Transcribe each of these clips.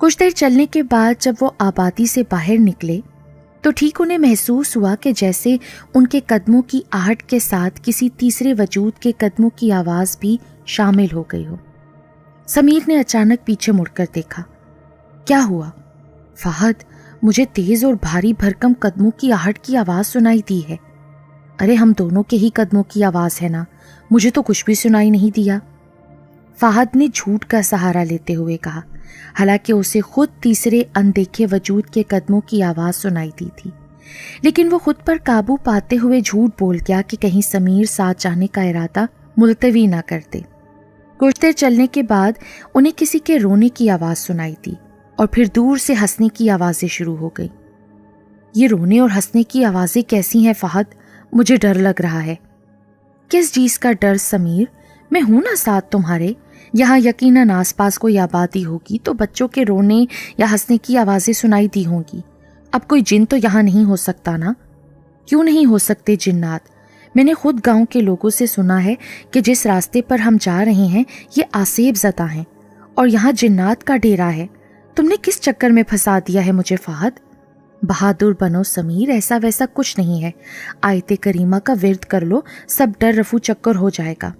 کچھ دیر چلنے کے بعد جب وہ آبادی سے باہر نکلے تو ٹھیک انہیں محسوس ہوا کہ جیسے ان کے قدموں کی آہٹ کے ساتھ کسی تیسرے وجود کے قدموں کی آواز بھی شامل ہو گئی ہو۔ سمیر نے اچانک پیچھے مڑ کر دیکھا۔ کیا ہوا؟ فہد، مجھے تیز اور بھاری بھرکم قدموں کی آہٹ کی آواز سنائی دی ہے۔ ارے ہم دونوں کے ہی قدموں کی آواز ہے نا، مجھے تو کچھ بھی سنائی نہیں دیا۔ فہد نے جھوٹ کا سہارا لیتے ہوئے کہا، حالانکہ اسے خود تیسرے اندیکھے وجود کے قدموں کی آواز سنائی دی تھی، لیکن وہ خود پر قابو پاتے ہوئے جھوٹ بول گیا کہ کہیں سمیر ساتھ جانے کا ارادہ ملتوی نہ کرتے۔ کچھ دیر چلنے کے بعد انہیں کسی کے رونے کی آواز سنائی دی اور پھر دور سے ہنسنے کی آوازیں شروع ہو گئی۔ یہ رونے اور ہنسنے کی آوازیں کیسی ہیں فہد؟ مجھے ڈر لگ رہا ہے۔ کس چیز کا ڈر سمیر؟ میں ہوں نا ساتھ تمہارے۔ یہاں یقیناً آس پاس کوئی آبادی ہوگی تو بچوں کے رونے یا ہنسنے کی آوازیں سنائی دی ہوں گی۔ اب کوئی جن تو یہاں نہیں ہو سکتا نا؟ کیوں نہیں ہو سکتے جنات؟ میں نے خود گاؤں کے لوگوں سے سنا ہے کہ جس راستے پر ہم جا رہے ہیں یہ آسیب زدہ ہیں اور یہاں جنات کا ڈیرا ہے۔ تم نے کس چکر میں پھنسا دیا ہے مجھے فہد؟ بہادر بنو سمیر، ایسا ویسا کچھ نہیں ہے۔ آیت کریمہ کا ورد کر لو، سب ڈر رفو چکر ہو جائے گا۔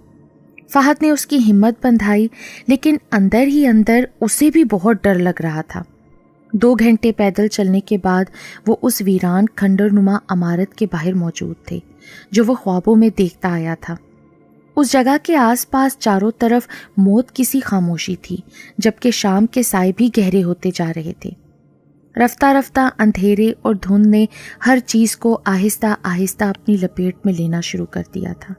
فہد نے اس کی ہمت بندھائی، لیکن اندر ہی اندر اسے بھی بہت ڈر لگ رہا تھا۔ 2 گھنٹے پیدل چلنے کے بعد وہ اس ویران کھنڈر نما عمارت کے باہر موجود تھے جو وہ خوابوں میں دیکھتا آیا تھا۔ اس جگہ کے آس پاس چاروں طرف موت کی سی خاموشی تھی، جبکہ شام کے سائے بھی گہرے ہوتے جا رہے تھے۔ رفتہ رفتہ اندھیرے اور دھند نے ہر چیز کو آہستہ آہستہ اپنی لپیٹ میں لینا شروع کر دیا تھا۔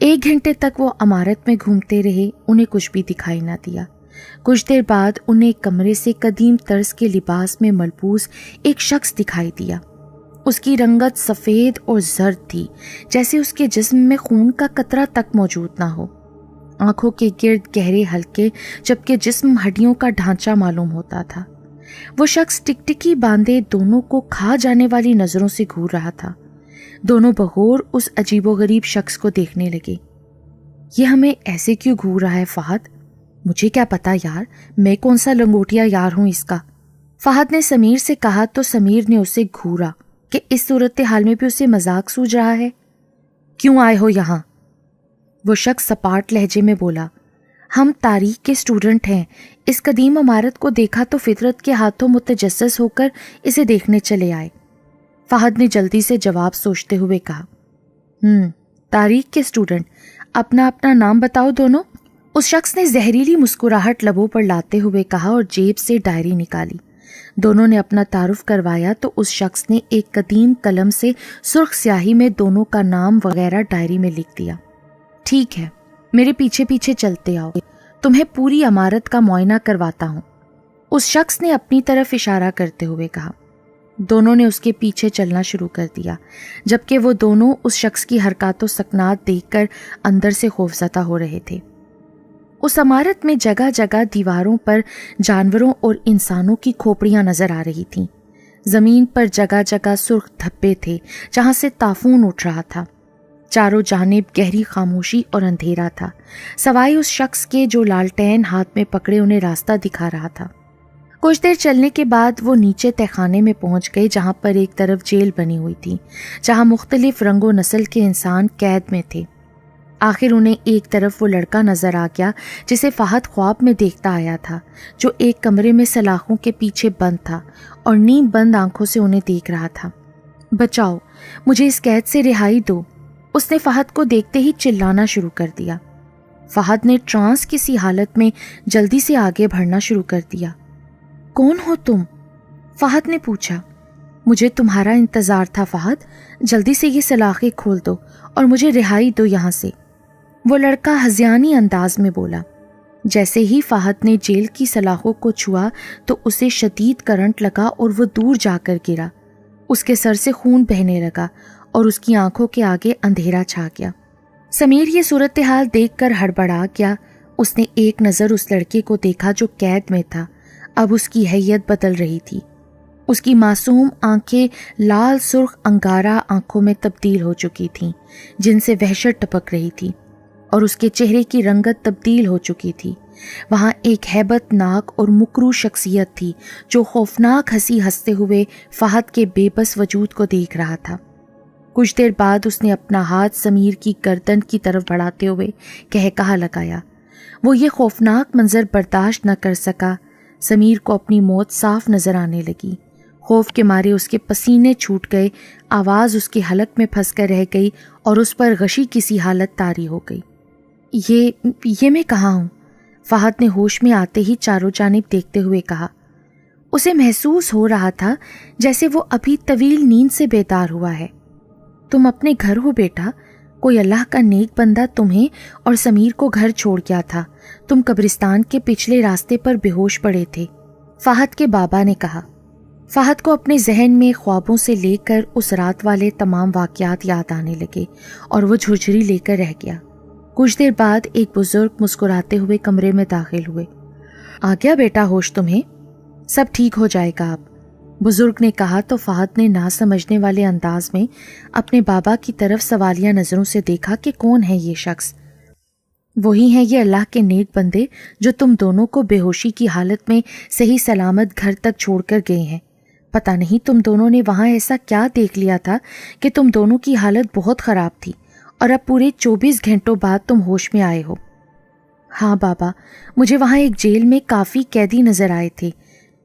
1 گھنٹے تک وہ عمارت میں گھومتے رہے، انہیں کچھ بھی دکھائی نہ دیا۔ کچھ دیر بعد انہیں ایک کمرے سے قدیم طرز کے لباس میں ملبوس ایک شخص دکھائی دیا۔ اس کی رنگت سفید اور زرد تھی، جیسے اس کے جسم میں خون کا قطرہ تک موجود نہ ہو۔ آنکھوں کے گرد گہرے حلقے، جبکہ جسم ہڈیوں کا ڈھانچہ معلوم ہوتا تھا۔ وہ شخص ٹکٹکی باندھے دونوں کو کھا جانے والی نظروں سے گھور رہا تھا۔ دونوں بغور اس عجیب و غریب شخص کو دیکھنے لگے۔ یہ ہمیں ایسے کیوں گھور رہا ہے فہد؟ مجھے کیا پتا یار، میں کون سا لنگوٹیا یار ہوں اس کا؟ فہد نے سمیر سے کہا تو سمیر نے اسے گھورا کہ اس صورتحال میں بھی اسے مذاق سوج رہا ہے۔ کیوں آئے ہو یہاں؟ وہ شخص سپاٹ لہجے میں بولا، ہم تاریخ کے اسٹوڈنٹ ہیں۔ اس قدیم عمارت کو دیکھا تو فطرت کے ہاتھوں متجسس ہو کر اسے دیکھنے چلے آئے۔ فہد نے جلدی سے جواب سوچتے ہوئے کہا، تاریخ کے اسٹوڈنٹ، اپنا نام بتاؤ دونوں۔ اس شخص نے زہریلی مسکراہٹ لبوں پر لاتے ہوئے کہا اور جیب سے ڈائری نکالی۔ دونوں نے اپنا تعارف کروایا تو اس شخص نے ایک قدیم قلم سے سرخ سیاہی میں دونوں کا نام وغیرہ ڈائری میں لکھ دیا۔ ٹھیک ہے، میرے پیچھے پیچھے چلتے آؤ، تمہیں پوری عمارت کا معائنہ کرواتا ہوں، اس شخص نے اپنی طرف اشارہ کرتے ہوئے کہا۔ دونوں نے اس کے پیچھے چلنا شروع کر دیا، جبکہ وہ دونوں اس شخص کی حرکات و سکنات دیکھ کر اندر سے خوفزدہ ہو رہے تھے۔ اس عمارت میں جگہ جگہ دیواروں پر جانوروں اور انسانوں کی کھوپڑیاں نظر آ رہی تھیں۔ زمین پر جگہ جگہ سرخ دھبے تھے جہاں سے تافون اٹھ رہا تھا۔ چاروں جانب گہری خاموشی اور اندھیرا تھا، سوائے اس شخص کے جو لالٹین ہاتھ میں پکڑے انہیں راستہ دکھا رہا تھا۔ کچھ دیر چلنے کے بعد وہ نیچے تہخانے میں پہنچ گئے، جہاں پر ایک طرف جیل بنی ہوئی تھی، جہاں مختلف رنگ و نسل کے انسان قید میں تھے۔ آخر انہیں ایک طرف وہ لڑکا نظر آ گیا جسے فہد خواب میں دیکھتا آیا تھا، جو ایک کمرے میں سلاخوں کے پیچھے بند تھا اور نیم بند آنکھوں سے انہیں دیکھ رہا تھا۔ بچاؤ، مجھے اس قید سے رہائی دو، اس نے فہد کو دیکھتے ہی چلانا شروع کر دیا۔ فہد نے ٹرانس کی سی حالت میں جلدی سے آگے بڑھنا شروع کر دیا۔ کون ہو تم؟ فہد نے پوچھا۔ مجھے تمہارا انتظار تھا فہد، جلدی سے یہ سلاخیں کھول دو اور مجھے رہائی دو یہاں سے، وہ لڑکا ہذیانی انداز میں بولا۔ جیسے ہی فہد نے جیل کی سلاخوں کو چھوا تو اسے شدید کرنٹ لگا اور وہ دور جا کر گرا۔ اس کے سر سے خون بہنے لگا اور اس کی آنکھوں کے آگے اندھیرا چھا گیا۔ سمیر یہ صورتحال دیکھ کر ہڑبڑا گیا۔ اس نے ایک نظر اس لڑکے کو دیکھا جو قید میں تھا۔ اب اس کی حیت بدل رہی تھی۔ اس کی معصوم آنکھیں لال سرخ انگارہ آنکھوں میں تبدیل ہو چکی تھیں، جن سے وحشت ٹپک رہی تھی، اور اس کے چہرے کی رنگت تبدیل ہو چکی تھی۔ وہاں ایک ہیبت ناک اور مکروہ شخصیت تھی جو خوفناک ہنسی ہنستے ہوئے فہد کے بے بس وجود کو دیکھ رہا تھا۔ کچھ دیر بعد اس نے اپنا ہاتھ سمیر کی گردن کی طرف بڑھاتے ہوئے کہا لگایا۔ وہ یہ خوفناک منظر برداشت نہ کر سکا۔ سمیر کو اپنی موت صاف نظر آنے لگی۔ خوف کے مارے اس کے پسینے چھوٹ گئے، آواز اس کے حلق میں پھنس کر رہ گئی اور اس پر غشی کسی حالت طاری ہو گئی۔ یہ میں کہاں ہوں؟ فہد نے ہوش میں آتے ہی چاروں جانب دیکھتے ہوئے کہا۔ اسے محسوس ہو رہا تھا جیسے وہ ابھی طویل نیند سے بیدار ہوا ہے۔ تم اپنے گھر ہو بیٹا، کوئی اللہ کا نیک بندہ تمہیں اور سمیر کو گھر چھوڑ گیا تھا۔ تم قبرستان کے پچھلے راستے پر بے ہوش پڑے تھے، فہد کے بابا نے کہا۔ فہد کو اپنے ذہن میں خوابوں سے لے کر اس رات والے تمام واقعات یاد آنے لگے اور وہ جھرجھری لے کر رہ گیا۔ کچھ دیر بعد ایک بزرگ مسکراتے ہوئے کمرے میں داخل ہوئے۔ آ گیا بیٹا ہوش تمہیں؟ سب ٹھیک ہو جائے گا اب، بزرگ نے کہا تو فہد نے نہ سمجھنے والے انداز میں اپنے بابا کی طرف سوالیہ نظروں سے دیکھا کہ کون ہے یہ شخص۔ وہی ہیں یہ اللہ کے نیک بندے جو تم دونوں کو بے ہوشی کی حالت میں صحیح سلامت گھر تک چھوڑ کر گئے ہیں۔ پتہ نہیں تم دونوں نے وہاں ایسا کیا دیکھ لیا تھا کہ تم دونوں کی حالت بہت خراب تھی اور اب پورے 24 گھنٹوں بعد تم ہوش میں آئے ہو۔ ہاں بابا، مجھے وہاں ایک جیل میں کافی قیدی نظر آئے تھے۔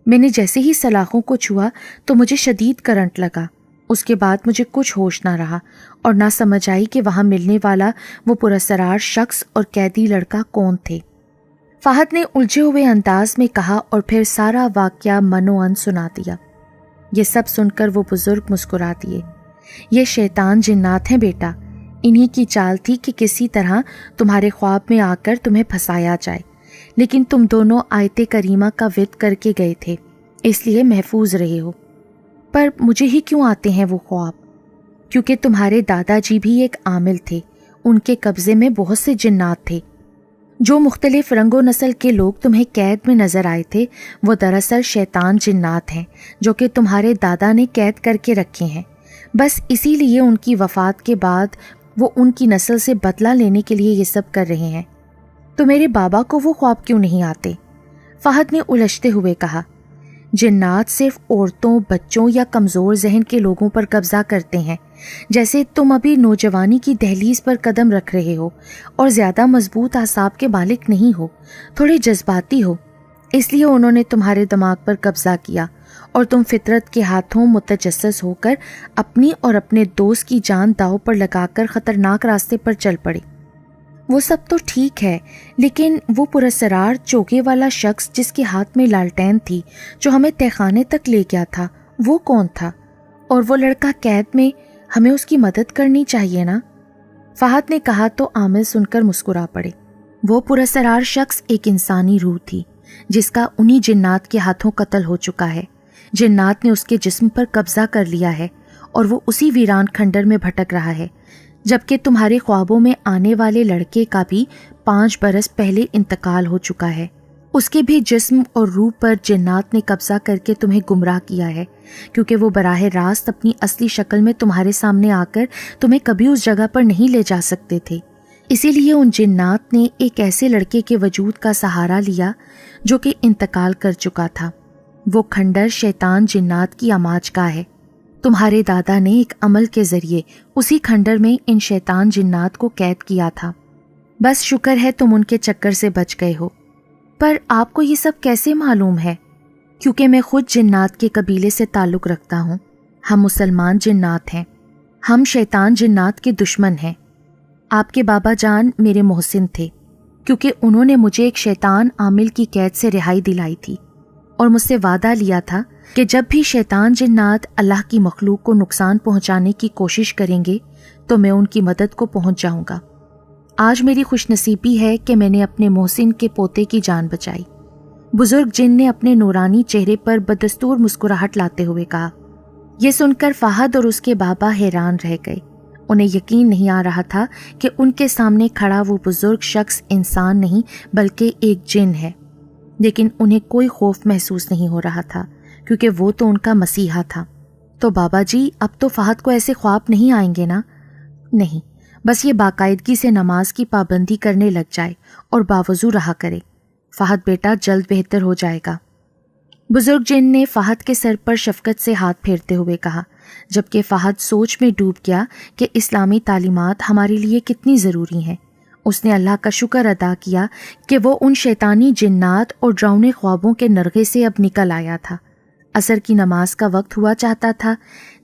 میں نے جیسے ہی سلاخوں کو چھوا تو مجھے شدید کرنٹ لگا۔ اس کے بعد مجھے کچھ ہوش نہ رہا اور نہ سمجھ آئی کہ وہاں ملنے والا وہ پراسرار شخص اور قیدی لڑکا کون تھے۔ فہد نے الجھے ہوئے انداز میں کہا اور پھر سارا واقعہ منو ان سنا دیا۔ یہ سب سن کر وہ بزرگ مسکرا دیے۔ یہ شیطان جنات ہیں بیٹا، انہی کی چال تھی کہ کسی طرح تمہارے خواب میں آ کر تمہیں پھنسایا جائے، لیکن تم دونوں آیت کریمہ کا ود کر کے گئے تھے، اس لیے محفوظ رہے ہو۔ پر مجھے ہی کیوں آتے ہیں وہ خواب؟ کیونکہ تمہارے دادا جی بھی ایک عامل تھے، ان کے قبضے میں بہت سے جنات تھے۔ جو مختلف رنگ و نسل کے لوگ تمہیں قید میں نظر آئے تھے وہ دراصل شیطان جنات ہیں جو کہ تمہارے دادا نے قید کر کے رکھے ہیں۔ بس اسی لیے ان کی وفات کے بعد وہ ان کی نسل سے بدلہ لینے کے لیے یہ سب کر رہے ہیں۔ تو میرے بابا کو وہ خواب کیوں نہیں آتے؟ فہد نے الجھتے ہوئے کہا۔ جنات صرف عورتوں، بچوں یا کمزور ذہن کے لوگوں پر قبضہ کرتے ہیں۔ جیسے تم ابھی نوجوانی کی دہلیز پر قدم رکھ رہے ہو اور زیادہ مضبوط اعصاب کے مالک نہیں ہو، تھوڑے جذباتی ہو، اس لیے انہوں نے تمہارے دماغ پر قبضہ کیا اور تم فطرت کے ہاتھوں متجسس ہو کر اپنی اور اپنے دوست کی جان داؤ پر لگا کر خطرناک راستے پر چل پڑے۔ وہ سب تو ٹھیک ہے، لیکن وہ پراسرار چوکے والا شخص جس کے ہاتھ میں لالٹین تھی جو ہمیں تہخانے تک لے گیا تھا، وہ کون تھا؟ اور وہ لڑکا قید میں، ہمیں اس کی مدد کرنی چاہیے نا؟ فہد نے کہا تو عامل سن کر مسکرا پڑے۔ وہ پراسرار شخص ایک انسانی روح تھی جس کا انہی جنات کے ہاتھوں قتل ہو چکا ہے۔ جنات نے اس کے جسم پر قبضہ کر لیا ہے اور وہ اسی ویران کھنڈر میں بھٹک رہا ہے، جبکہ تمہارے خوابوں میں آنے والے لڑکے کا بھی 5 برس پہلے انتقال ہو چکا ہے۔ اس کے بھی جسم اور روح پر جنات نے قبضہ کر کے تمہیں گمراہ کیا ہے، کیونکہ وہ براہ راست اپنی اصلی شکل میں تمہارے سامنے آ کر تمہیں کبھی اس جگہ پر نہیں لے جا سکتے تھے۔ اسی لیے ان جنات نے ایک ایسے لڑکے کے وجود کا سہارا لیا جو کہ انتقال کر چکا تھا۔ وہ کھنڈر شیطان جنات کی اماج کا ہے۔ تمہارے دادا نے ایک عمل کے ذریعے اسی کھنڈر میں ان شیطان جنات کو قید کیا تھا۔ بس شکر ہے تم ان کے چکر سے بچ گئے ہو۔ پر آپ کو یہ سب کیسے معلوم ہے؟ کیونکہ میں خود جنات کے قبیلے سے تعلق رکھتا ہوں۔ ہم مسلمان جنات ہیں، ہم شیطان جنات کے دشمن ہیں۔ آپ کے بابا جان میرے محسن تھے، کیونکہ انہوں نے مجھے ایک شیطان عامل کی قید سے رہائی دلائی تھی اور مجھ سے وعدہ لیا تھا کہ جب بھی شیطان جنات اللہ کی مخلوق کو نقصان پہنچانے کی کوشش کریں گے تو میں ان کی مدد کو پہنچ جاؤں گا۔ آج میری خوش نصیبی ہے کہ میں نے اپنے محسن کے پوتے کی جان بچائی۔ بزرگ جن نے اپنے نورانی چہرے پر بدستور مسکراہٹ لاتے ہوئے کہا۔ یہ سن کر فہد اور اس کے بابا حیران رہ گئے۔ انہیں یقین نہیں آ رہا تھا کہ ان کے سامنے کھڑا وہ بزرگ شخص انسان نہیں بلکہ ایک جن ہے، لیکن انہیں کوئی خوف محسوس نہیں ہو رہا تھا کیونکہ وہ تو ان کا مسیحا تھا۔ تو بابا جی اب تو فہد کو ایسے خواب نہیں آئیں گے نا؟ نہیں، بس یہ باقاعدگی سے نماز کی پابندی کرنے لگ جائے اور باوضو رہا کرے۔ فہد بیٹا جلد بہتر ہو جائے گا۔ بزرگ جن نے فہد کے سر پر شفقت سے ہاتھ پھیرتے ہوئے کہا، جبکہ فہد سوچ میں ڈوب گیا کہ اسلامی تعلیمات ہمارے لیے کتنی ضروری ہیں۔ اس نے اللہ کا شکر ادا کیا کہ وہ ان شیطانی جنات اور ڈراؤنے خوابوں کے نرغے سے اب نکل آیا تھا۔ عصر کی نماز کا وقت ہوا چاہتا تھا۔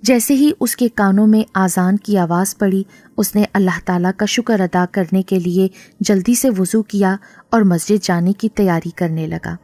جیسے ہی اس کے کانوں میں آذان کی آواز پڑی، اس نے اللہ تعالیٰ کا شکر ادا کرنے کے لیے جلدی سے وضو کیا اور مسجد جانے کی تیاری کرنے لگا۔